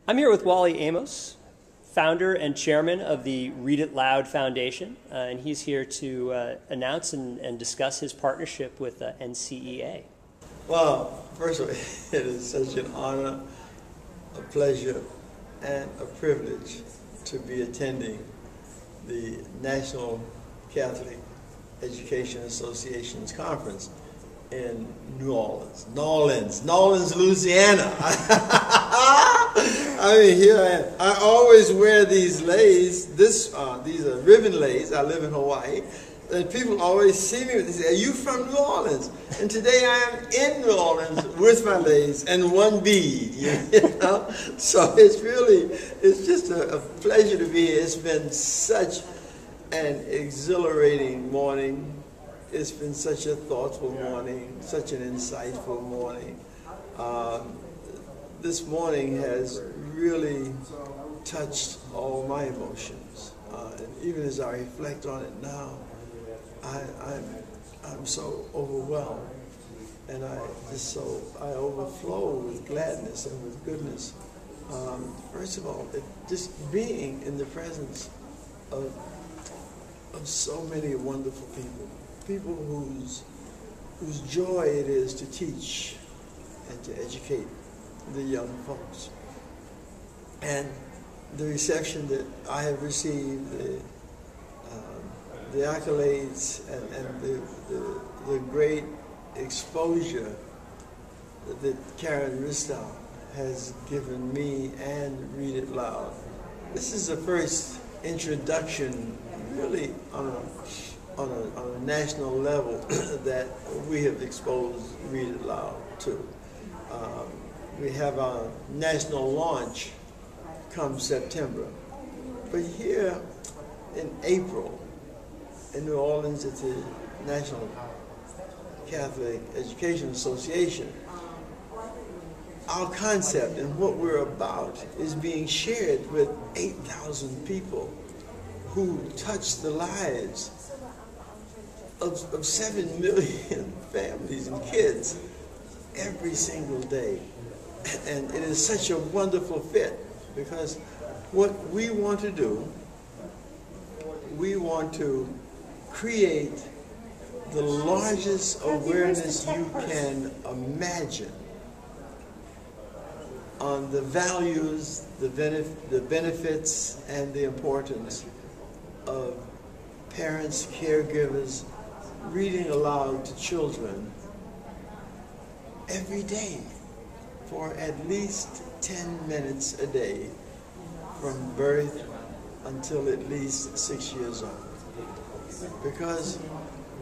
I'm here with Wally Amos, founder and chairman of the Read It Loud Foundation, and he's here to announce and discuss his partnership with NCEA. Well, first of all, it is such an honor, a pleasure, and a privilege to be attending the National Catholic Education Association's conference in New Orleans, Louisiana. I mean, here I am. I always wear these leis. These are ribbon leis. I live in Hawaii. And people always see me and say, "Are you from New Orleans?" And today I am in New Orleans with my leis and one bead. You know? So it's just a pleasure to be here. It's been such an exhilarating morning. It's been such a thoughtful morning, such an insightful morning. This morning has really touched all my emotions. And even as I reflect on it now, I'm so overwhelmed, and I overflow with gladness and with goodness. First of all, just being in the presence of so many wonderful people whose joy it is to teach and to educate the young folks. And the reception that I have received, the accolades and the great exposure that Karen Ristow has given me and Read It Loud. This is the first introduction really on a national level that we have exposed Read It Loud to. We have our national launch come September. But here in April, in New Orleans at the National Catholic Education Association, our concept and what we're about is being shared with 8,000 people who touch the lives of 7 million families and kids every single day. And it is such a wonderful fit, because what we want to do, we want to create the largest awareness you can imagine on the values, the benefits, and the importance of parents, caregivers, reading aloud to children every day for at least 10 minutes a day from birth until at least 6 years old. Because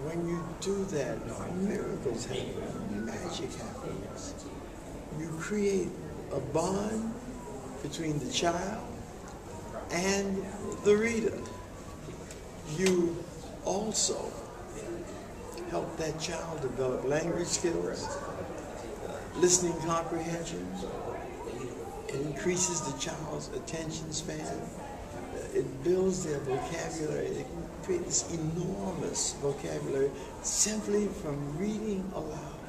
when you do that, miracles happen, magic happens. You create a bond between the child and the reader. You also help that child develop language skills, listening comprehension. It increases the child's attention span. It builds their vocabulary. It creates this enormous vocabulary simply from reading aloud.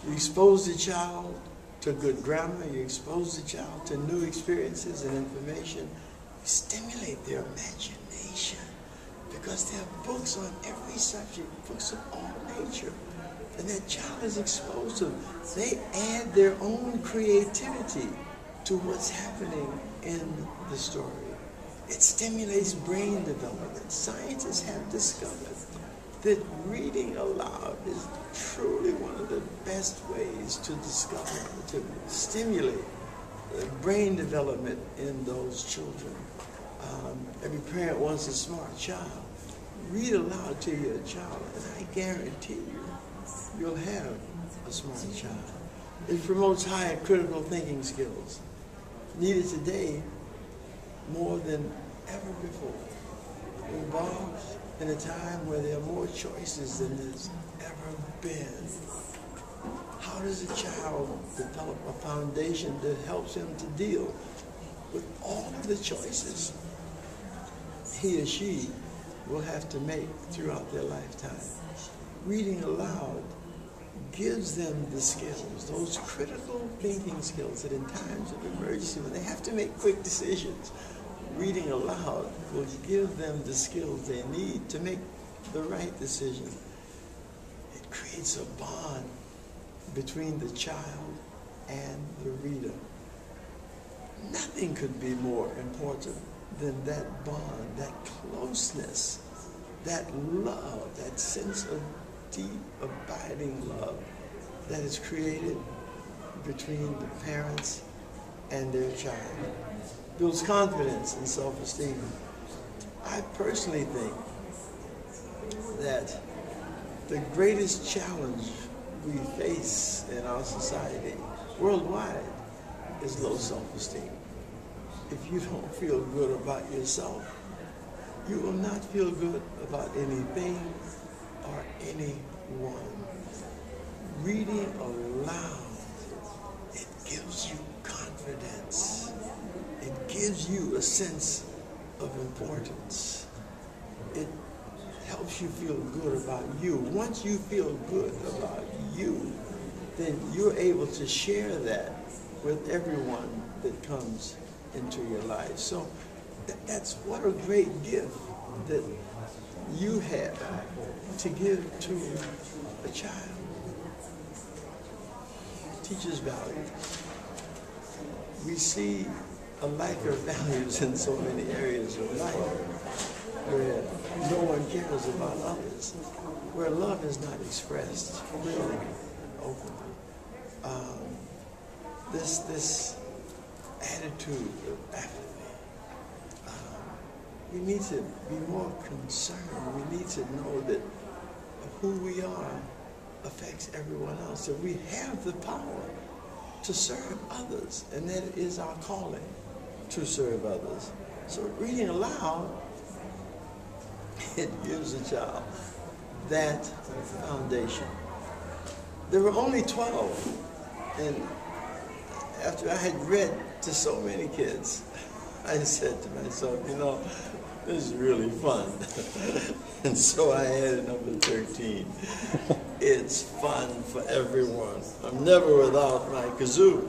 You expose the child to good grammar. You expose the child to new experiences and information. You stimulate their imagination, because there are books on every subject, books of all nature. And that child is exposed to them. They add their own creativity to what's happening in the story. It stimulates brain development. Scientists have discovered that reading aloud is truly one of the best ways to discover, to stimulate brain development in those children. Every parent wants a smart child. Read aloud to your child, and I guarantee you, you'll have a smart child. It promotes higher critical thinking skills, needed today more than ever before. We're involved in a time where there are more choices than there's ever been. How does a child develop a foundation that helps him to deal with all of the choices he or she will have to make throughout their lifetime? Reading aloud gives them the skills, those critical thinking skills that in times of emergency, when they have to make quick decisions, reading aloud will give them the skills they need to make the right decision. It creates a bond between the child and the reader. Nothing could be more important than that bond, that closeness, that love, that sense of deep, abiding love that is created between the parents and their child. Builds confidence and self-esteem. I personally think that the greatest challenge we face in our society worldwide is low self-esteem. If you don't feel good about yourself, you will not feel good about anything or anyone. Reading aloud, it gives you confidence. It gives you a sense of importance. It helps you feel good about you. Once you feel good about you, then you're able to share that with everyone that comes into your life. So that's what a great gift that you have to give to a child. Teaches values. We see a lack of values in so many areas of life where no one cares about others, where love is not expressed really openly. This attitude of apathy. We need to be more concerned. We need to know that who we are affects everyone else. That we have the power to serve others, and that is our calling, to serve others. So reading aloud, it gives a child that foundation. There were only 12, and after I had read to so many kids, I said to myself, you know, this is really fun. And so I added number 13. It's fun for everyone. I'm never without my kazoo.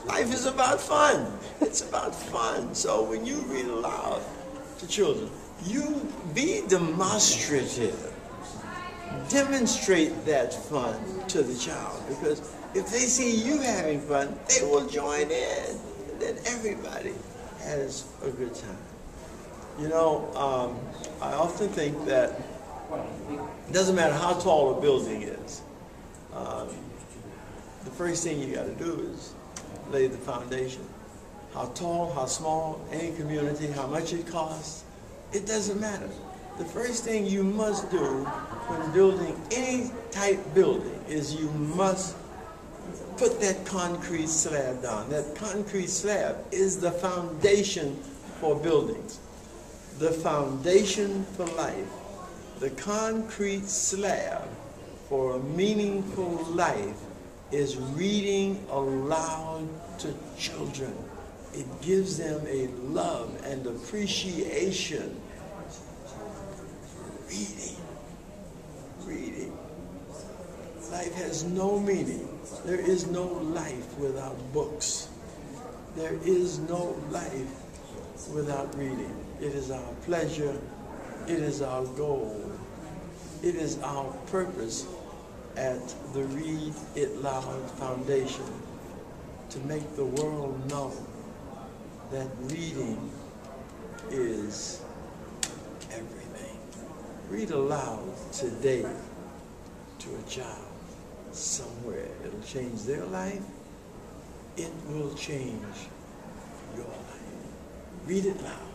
Life is about fun. It's about fun. So when you read aloud to children, you be demonstrative. Demonstrate that fun to the child, because if they see you having fun, they will join in. And then everybody has a good time. You know, I often think that it doesn't matter how tall a building is. The first thing you got to do is lay the foundation. How tall, how small, any community, how much it costs, it doesn't matter. The first thing you must do when building any type building is you must put that concrete slab down. That concrete slab is the foundation for buildings. The foundation for life. The concrete slab for a meaningful life is reading aloud to children. It gives them a love and appreciation. Reading. Life has no meaning. There is no life without books. There is no life without reading. It is our pleasure. It is our goal. It is our purpose at the Read It Loud Foundation to make the world know that reading is everything. Read aloud today to a child somewhere. It'll change their life. It will change your life. Read it loud.